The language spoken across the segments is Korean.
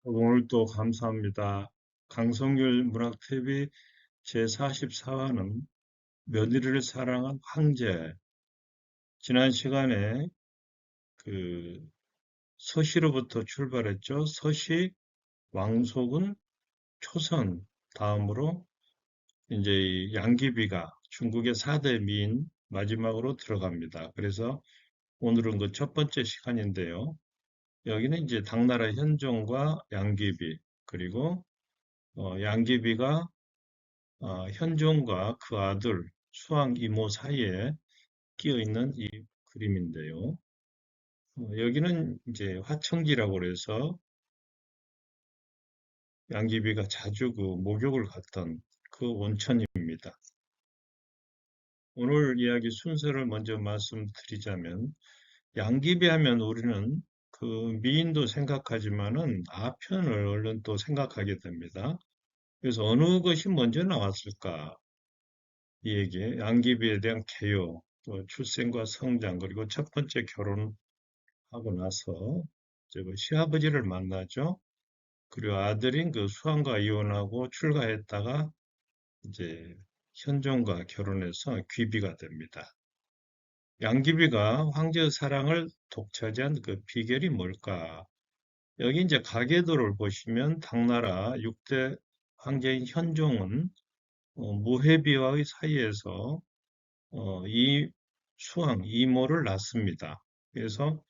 오늘 또 감사합니다. 강성률 문학TV 제44화는 며느리를 사랑한 황제. 지난 시간에 그 서시로부터 출발했죠. 서시, 왕속은, 초선, 다음으로 이제 이 양귀비가 중국의 4대 미인 마지막으로 들어갑니다. 그래서 오늘은 그 첫 번째 시간인데요. 여기는 이제 당나라 현종과 양귀비, 그리고 양귀비가 현종과 그 아들 수왕 이모 사이에 끼어 있는 이 그림인데요. 여기는 이제 화청지라고 그래서 양귀비가 자주 그 목욕을 갔던 그 온천입니다. 오늘 이야기 순서를 먼저 말씀드리자면 양귀비 하면 우리는 그 미인도 생각하지만은 아편을 얼른 또 생각하게 됩니다. 그래서 어느 것이 먼저 나왔을까? 이 얘기, 양귀비에 대한 개요, 또 출생과 성장, 그리고 첫 번째 결혼하고 나서 이제 그 시아버지를 만나죠. 그리고 아들인 그 수왕과 이혼하고 출가했다가 이제 현종과 결혼해서 귀비가 됩니다. 양귀비가 황제의 사랑을 독차지한 그 비결이 뭘까? 여기 이제 가계도를 보시면 당나라 6대 황제인 현종은 무해비와의 사이에서 이 수왕 이모를 낳습니다. 그래서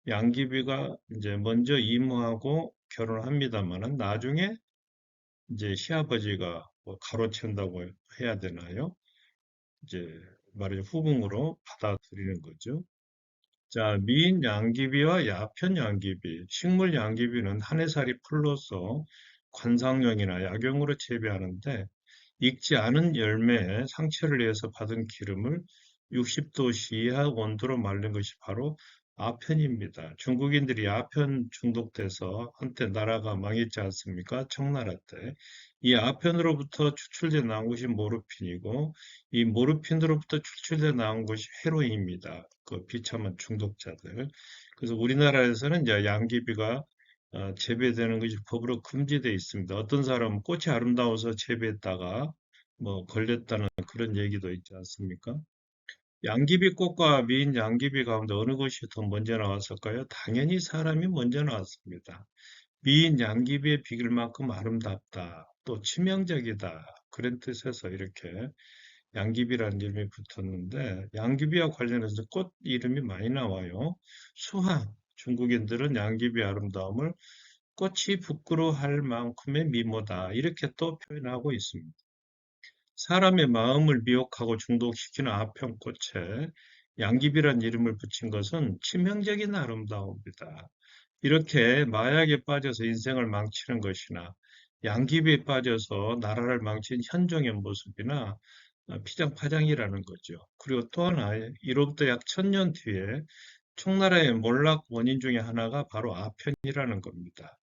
양귀비가 이제 먼저 이모하고 결혼합니다만은 나중에 이제 시아버지가 뭐 가로챈다고 해야 되나요? 이제 말하자 후궁으로 받아들이는 거죠. 자, 미인 양귀비와 야편 양귀비, 식물 양귀비는 한 해살이 풀로서 관상용이나 약용으로 재배하는데 익지 않은 열매에 상처를 내서 받은 기름을 60도 이하 원두로 말린 것이 바로 아편입니다. 중국인들이 아편 중독돼서 한때 나라가 망했지 않습니까? 청나라 때. 이 아편으로부터 추출돼 나온 것이 모르핀이고 이 모르핀으로부터 추출돼 나온 것이 헤로인입니다. 그 비참한 중독자들. 그래서 우리나라에서는 이제 양귀비가 재배되는 것이 법으로 금지되어 있습니다. 어떤 사람은 꽃이 아름다워서 재배했다가 뭐 걸렸다는 그런 얘기도 있지 않습니까? 양귀비꽃과 미인 양귀비 가운데 어느 것이 더 먼저 나왔을까요? 당연히 사람이 먼저 나왔습니다. 미인 양귀비의 비길만큼 아름답다, 또 치명적이다, 그런 뜻에서 이렇게 양귀비라는 이름이 붙었는데 양귀비와 관련해서 꽃 이름이 많이 나와요. 수학, 중국인들은 양귀비 아름다움을 꽃이 부끄러워할 만큼의 미모다 이렇게 또 표현하고 있습니다. 사람의 마음을 미혹하고 중독시키는 아편꽃에 양귀비란 이름을 붙인 것은 치명적인 아름다움이다. 이렇게 마약에 빠져서 인생을 망치는 것이나 양귀비에 빠져서 나라를 망친 현종의 모습이나 피장파장이라는 거죠. 그리고 또 하나, 이로부터 약 1000년 뒤에 청나라의 몰락 원인 중에 하나가 바로 아편이라는 겁니다.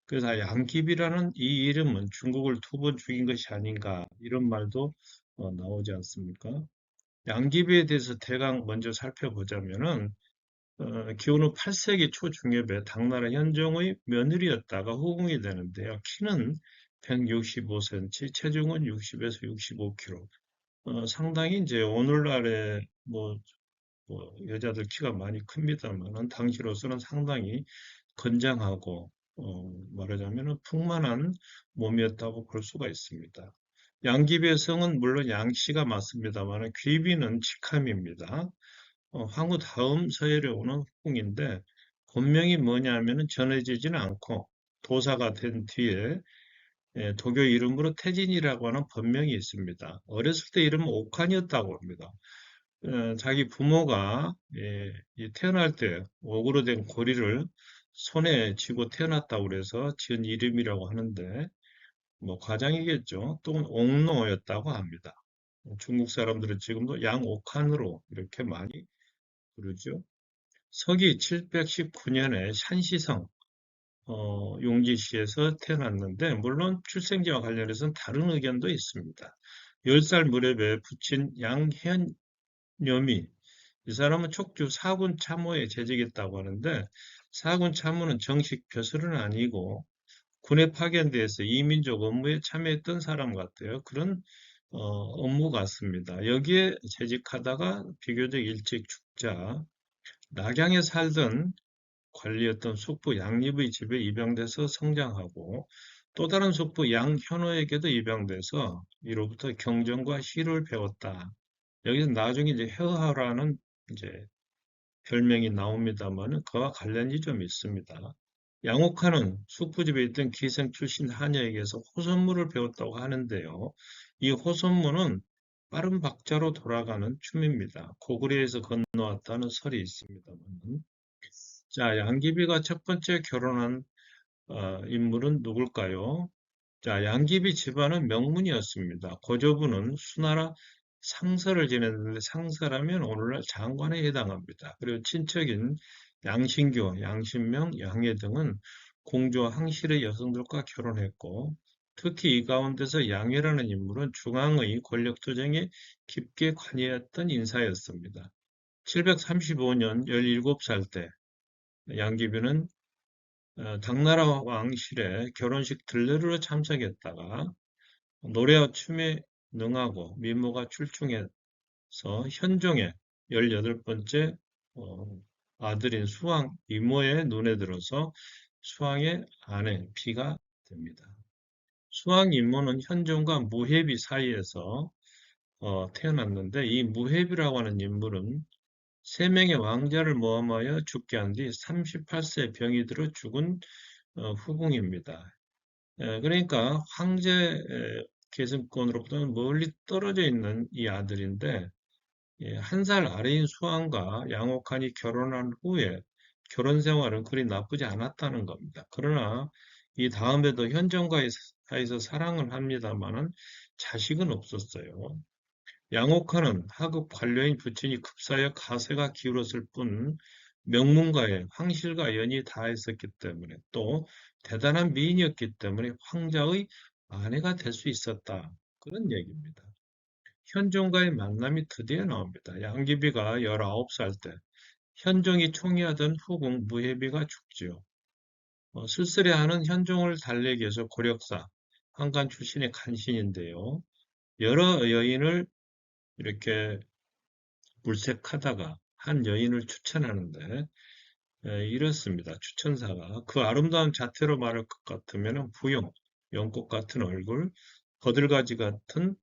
그래서 양귀비라는 이 이름은 중국을 두 번 죽인 것이 아닌가 이런 말도 나오지 않습니까? 양귀비에 대해서 대강 먼저 살펴보자면은 기원후 8세기 초중엽에 당나라 현종의 며느리였다가 후궁이 되는데요. 키는 165cm, 체중은 60에서 65kg. 상당히 이제 오늘날의 뭐 여자들 키가 많이 큽니다만은 당시로서는 상당히 건장하고 말하자면 풍만한 몸이었다고 볼 수가 있습니다. 양귀비의 성은 물론 양씨가 맞습니다만 귀비는 직함입니다. 황후 다음 서열에 오는 후궁인데 본명이 뭐냐면은 전해지지는 않고 도사가 된 뒤에 도교 이름으로 태진이라고 하는 본명이 있습니다. 어렸을 때 이름은 옥환이었다고 합니다. 자기 부모가 이 태어날 때 옥으로 된 고리를 손에 쥐고 태어났다고 그래서 지은 이름이라고 하는데 뭐 과장이겠죠. 또는 옥노였다고 합니다. 중국 사람들은 지금도 양옥한으로 이렇게 많이 부르죠. 서기 719년에 샨시성 용지시에서 태어났는데 물론 출생지와 관련해서는 다른 의견도 있습니다. 10살 무렵에 부친 양현념이 이 사람은 촉주 4군 참모에 재직했다고 하는데 4군 참모는 정식 벼슬은 아니고 군에 파견돼서 이민족 업무에 참여했던 사람 같아요. 그런 업무 같습니다. 여기에 재직하다가 비교적 일찍 죽자 낙양에 살던 관리였던 숙부 양립의 집에 입양돼서 성장하고 또 다른 숙부 양현호에게도 입양돼서 이로부터 경전과 시를 배웠다. 여기서 나중에 이제 헤어하라는 이제 별명이 나옵니다만 그와 관련이 좀 있습니다. 양옥하는 숙부집에 있던 기생 출신 하녀에게서 호선무를 배웠다고 하는데요. 이 호선무는 빠른 박자로 돌아가는 춤입니다. 고구려에서 건너왔다는 설이 있습니다만. 자, 양귀비가 첫 번째 결혼한 인물은 누굴까요? 자, 양귀비 집안은 명문이었습니다. 고조부는 수나라 상서를 지냈는데 상서라면 오늘날 장관에 해당합니다. 그리고 친척인 양신교, 양신명, 양해 등은 공주와 항실의 여성들과 결혼했고 특히 이 가운데서 양해라는 인물은 중앙의 권력투쟁에 깊게 관여했던 인사였습니다. 735년 17살 때 양귀비는 당나라 왕실의 결혼식 들레루로 참석했다가 노래와 춤에 능하고 미모가 출중해서 현종의 18번째 아들인 수왕 이모의 눈에 들어서 수왕의 아내 비가 됩니다. 수왕 이모는 현종과 무해비 사이에서 태어났는데 이 무해비라고 하는 인물은 세 명의 왕자를 모함하여 죽게 한 뒤 38세 병이 들어 죽은 후궁입니다. 그러니까 황제 계승권으로부터는 멀리 떨어져 있는 이 아들인데 한 살 아래인 수왕과 양옥한이 결혼한 후에 결혼 생활은 그리 나쁘지 않았다는 겁니다. 그러나 이 다음에도 현정과 사이에서 사랑을 합니다만은 자식은 없었어요. 양옥하는 하급 관료인 부친이 급사여 가세가 기울었을 뿐 명문가의 황실과 연이 닿아있었기 때문에 또 대단한 미인이었기 때문에 황자의 아내가 될 수 있었다. 그런 얘기입니다. 현종과의 만남이 드디어 나옵니다. 양귀비가 19살 때 현종이 총애하던 후궁 무해비가 죽지요. 쓸쓸해하는 현종을 달래기 위해서 고력사, 한간 출신의 간신인데요. 여러 여인을 이렇게 물색하다가 한 여인을 추천하는데 이렇습니다. 추천사가 그 아름다운 자태로 말할 것 같으면 부용, 연꽃 같은 얼굴, 거들가지 같은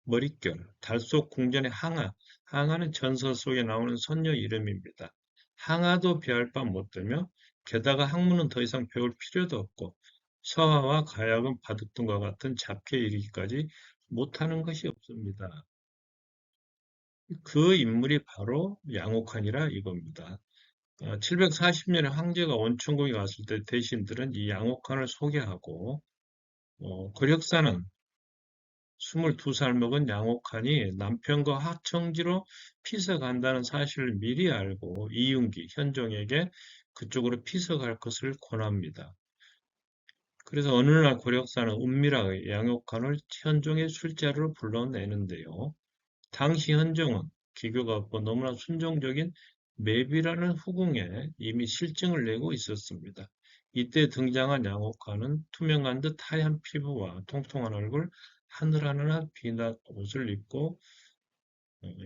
머릿결, 달속 궁전의 항아, 항아는 전설 속에 나오는 선녀 이름입니다. 항아도 비할 바 못되며 게다가 학문은 더 이상 배울 필요도 없고 서화와 가약은 바둑등과 같은 잡캐 이르기까지 못하는 것이 없습니다. 그 인물이 바로 양옥환이라 이겁니다. 740년에 황제가 원천궁에 갔을 때 대신들은 이 양옥환을 소개하고 고력사는 22살 먹은 양옥환이 남편과 하청지로 피서간다는 사실을 미리 알고 이윤기, 현종에게 그쪽으로 피서갈 것을 권합니다. 그래서 어느 날 고력사는 은밀하게 양옥환을 현종의 술자리로 불러내는데요. 당시 현종은 기교가 없고 너무나 순종적인 매비라는 후궁에 이미 실증을 내고 있었습니다. 이때 등장한 양옥환은 투명한 듯 하얀 피부와 통통한 얼굴, 하늘하늘한 비낮 옷을 입고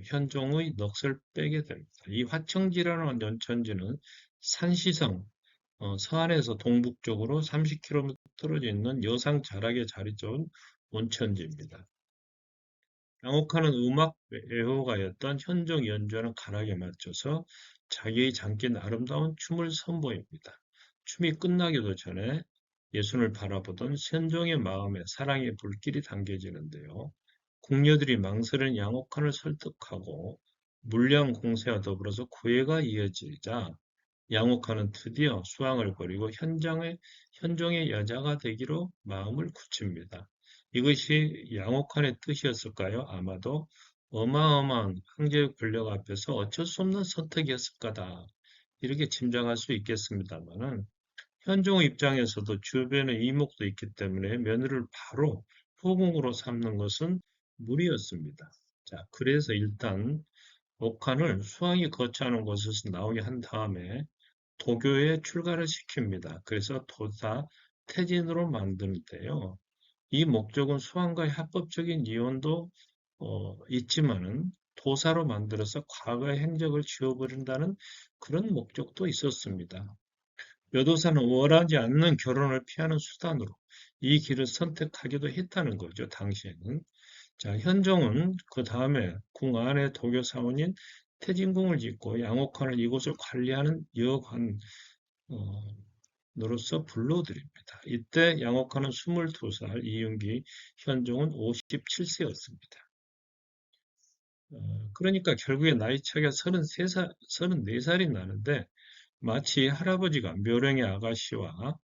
현종의 넋을 빼게 됩니다. 이 화청지라는 연천지는 산시성, 서안에서 동북쪽으로 30km 떨어져 있는 여상 자락에 자리 잡은 온천지입니다. 양옥하는 음악 애호가였던 현종 연주하는 가락에 맞춰서 자기의 잠긴 아름다운 춤을 선보입니다. 춤이 끝나기도 전에 예순을 바라보던 현종의 마음에 사랑의 불길이 담겨지는데요. 궁녀들이 망설인 양옥한을 설득하고 물량 공세와 더불어서 구애가 이어지자 양옥한은 드디어 수왕을 버리고 현종의 여자가 되기로 마음을 굳힙니다. 이것이 양옥한의 뜻이었을까요? 아마도 어마어마한 황제의 권력 앞에서 어쩔 수 없는 선택이었을 거다. 이렇게 짐작할 수 있겠습니다만은 현종의 입장에서도 주변에 이목도 있기 때문에 며느리를 바로 후궁으로 삼는 것은 무리였습니다. 자, 그래서 일단 옥한을 수왕이 거처하는 곳에서 나오게 한 다음에 도교에 출가를 시킵니다. 그래서 도사 태진으로 만드는데요. 이 목적은 수완과의 합법적인 이혼도 있지만은 도사로 만들어서 과거의 행적을 지워버린다는 그런 목적도 있었습니다. 여도사는 원하지 않는 결혼을 피하는 수단으로 이 길을 선택하기도 했다는 거죠, 당시에는. 자, 현종은 그 다음에 궁 안에 도교 사원인 태진궁을 짓고 양옥환을 이곳을 관리하는 여관, 으로서 불러드립니다. 이때 양옥환은 22살, 이윤기, 현종은 57세였습니다. 그러니까 결국에 나이 차이가 33살, 34살이 나는데 마치 할아버지가 묘령의 아가씨와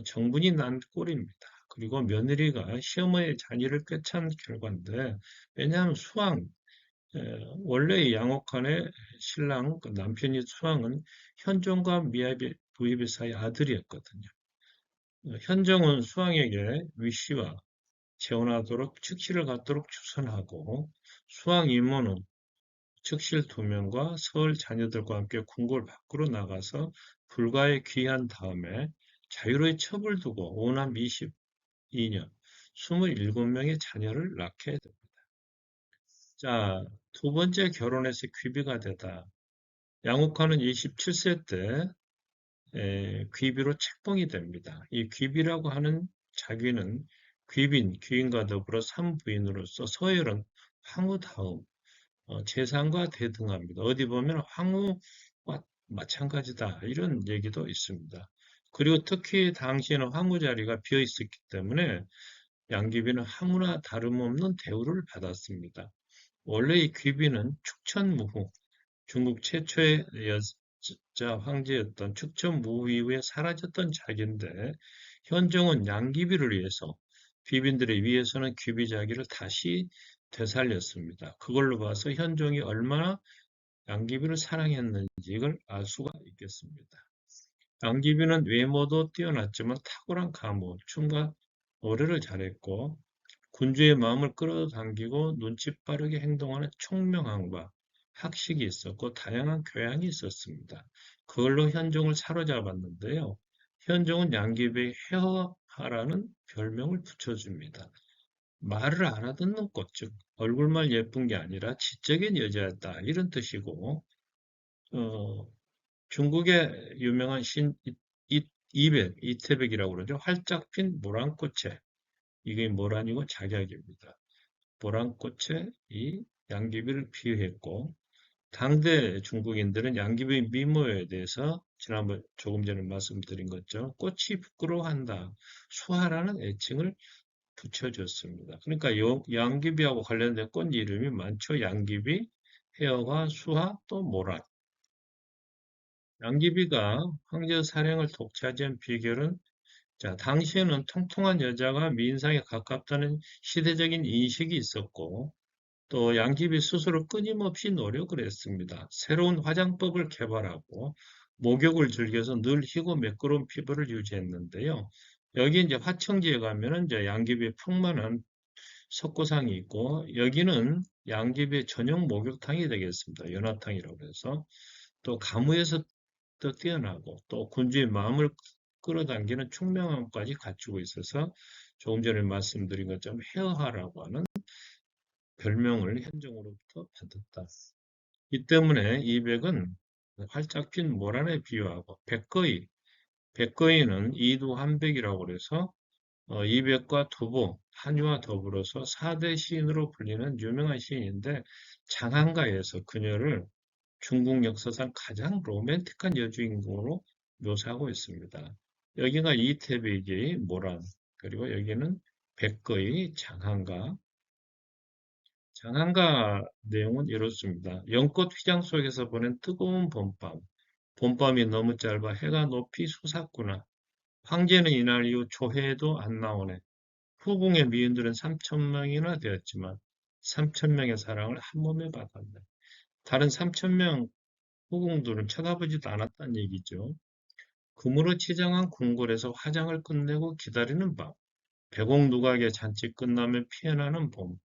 정분이 난 꼴입니다. 그리고 며느리가 시어머니의 자녀를 꿰찬 결과인데 왜냐하면 수왕, 원래 양옥환의 신랑, 그 남편이 수왕은 현종과 무예비 사이 아들이었거든요. 현종은 수왕에게 위씨와 재혼하도록 즉시를 갖도록 추선하고 수왕 이모는 측실 2명과 서울 자녀들과 함께 궁궐 밖으로 나가서 불가에 귀한 다음에 자유로이 첩을 두고 오남 22년 27명의 자녀를 낳게 됩니다. 자, 두 번째 결혼해서 귀비가 되다. 양옥환은 27세 때 귀비로 책봉이 됩니다. 이 귀비라고 하는 자귀는 귀인과 더불어 삼부인으로서 서열은 황후 다음 재산과 대등합니다. 어디 보면 황후와 마찬가지다 이런 얘기도 있습니다. 그리고 특히 당시에는 황후 자리가 비어 있었기 때문에 양귀비는 아무나 다름없는 대우를 받았습니다. 원래 이 귀비는 축천무후, 중국 최초의 여자 황제였던 축천무후 이후에 사라졌던 자기인데 현종은 양귀비를 위해서 귀빈들을 위해서는 귀비 자기를 다시 되살렸습니다. 그걸로 봐서 현종이 얼마나 양귀비를 사랑했는지 이걸 알 수가 있겠습니다. 양귀비는 외모도 뛰어났지만 탁월한 가무, 춤과 노래를 잘했고 군주의 마음을 끌어당기고 눈치 빠르게 행동하는 총명함과 학식이 있었고 다양한 교양이 있었습니다. 그걸로 현종을 사로잡았는데요. 현종은 양귀비의 헤어하라는 별명을 붙여줍니다. 말을 알아듣는 꽃, 즉 얼굴만 예쁜 게 아니라 지적인 여자였다 이런 뜻이고 어, 중국의 유명한 신 이백, 이태백이라고 그러죠. 활짝 핀 모란꽃에 이게 모란이고 작약입니다. 모란꽃에 이 양귀비를 비유했고 당대 중국인들은 양귀비 미모에 대해서 지난번 조금 전에 말씀드린 것처럼 꽃이 부끄러워한다. 수화라는 애칭을 붙여줬습니다. 그러니까 양귀비하고 관련된 꽃 이름이 많죠. 양귀비, 해어화, 수화, 또 모란. 양귀비가 황제 사령을 독차지한 비결은 자, 당시에는 통통한 여자가 미인상에 가깝다는 시대적인 인식이 있었고 또 양귀비 스스로 끊임없이 노력을 했습니다. 새로운 화장법을 개발하고 목욕을 즐겨서 늘 희고 매끄러운 피부를 유지했는데요. 여기 이제 화청지에 가면은 이제 양귀비의 풍만한 석고상이 있고 여기는 양귀비의 전용 목욕탕이 되겠습니다. 연화탕이라고 해서 또 가무에서 또 뛰어나고 또 군주의 마음을 끌어당기는 총명함까지 갖추고 있어서 조금 전에 말씀드린 것처럼 헤어하라고 하는 별명을 현종으로부터 받았다. 이 때문에 이백은 활짝 핀 모란에 비유하고 백거이는 이두한백이라고 해서 이백과 두보, 한유와 더불어서 4대 시인으로 불리는 유명한 시인인데 장한가에서 그녀를 중국 역사상 가장 로맨틱한 여주인공으로 묘사하고 있습니다. 여기가 이태백의 모란, 그리고 여기는 백거의 장한가. 장한가 내용은 이렇습니다. 연꽃 휘장 속에서 보낸 뜨거운 봄밤. 봄밤이 너무 짧아 해가 높이 솟았구나. 황제는 이날 이후 조회에도 안 나오네. 후궁의 미인들은 3천명이나 되었지만 3천명의 사랑을 한 몸에 받았네. 다른 3천명 후궁들은 쳐다보지도 않았다는 얘기죠. 금으로 치장한 궁궐에서 화장을 끝내고 기다리는 밤. 백옥누각의 잔치 끝나면 피어나는 봄.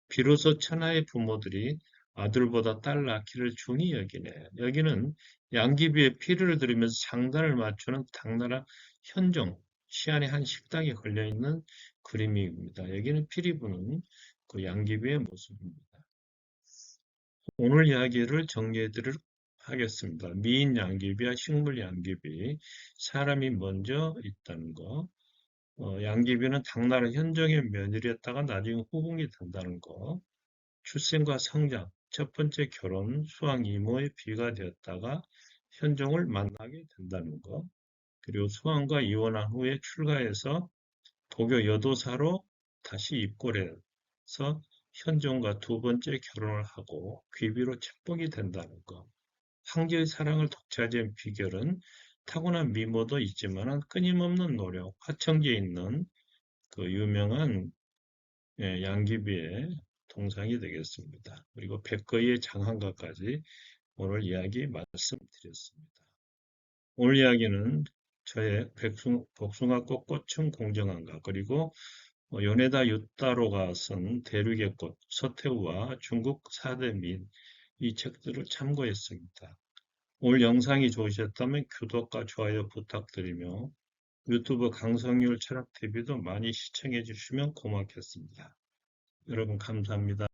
비로소 천하의 부모들이 아들보다 딸 낳기를 중히 여기네. 여기는 양귀비의 피를 들이면서 장단을 맞추는 당나라 현종. 시안에 한 식당이 걸려있는 그림입니다. 여기는 피리 부는 그 양귀비의 모습입니다. 오늘 이야기를 정리해드리도록 하겠습니다. 미인 양귀비와 식물 양귀비, 사람이 먼저 있다는 거, 양귀비는 당나라 현종의 며느리였다가 나중에 후궁이 된다는 거, 출생과 성장, 첫 번째 결혼, 수왕 이모의 비가 되었다가 현종을 만나게 된다는 거, 그리고 수왕과 이혼한 후에 출가해서 도교 여도사로 다시 입골해서 현종과 두 번째 결혼을 하고 귀비로 책봉이 된다는 것. 황제의 사랑을 독차지한 비결은 타고난 미모도 있지만 끊임없는 노력, 화천기에 있는 그 유명한 양귀비의 동상이 되겠습니다. 그리고 백거의 장한가까지 오늘 이야기 말씀드렸습니다. 오늘 이야기는 저의 복숭아꽃 꽃은 공정한가 그리고 요네다 유타로가 쓴 대륙의 꽃 서태후와 중국 사대민 이 책들을 참고했습니다. 오늘 영상이 좋으셨다면 구독과 좋아요 부탁드리며 유튜브 강성률 철학TV도 많이 시청해 주시면 고맙겠습니다. 여러분 감사합니다.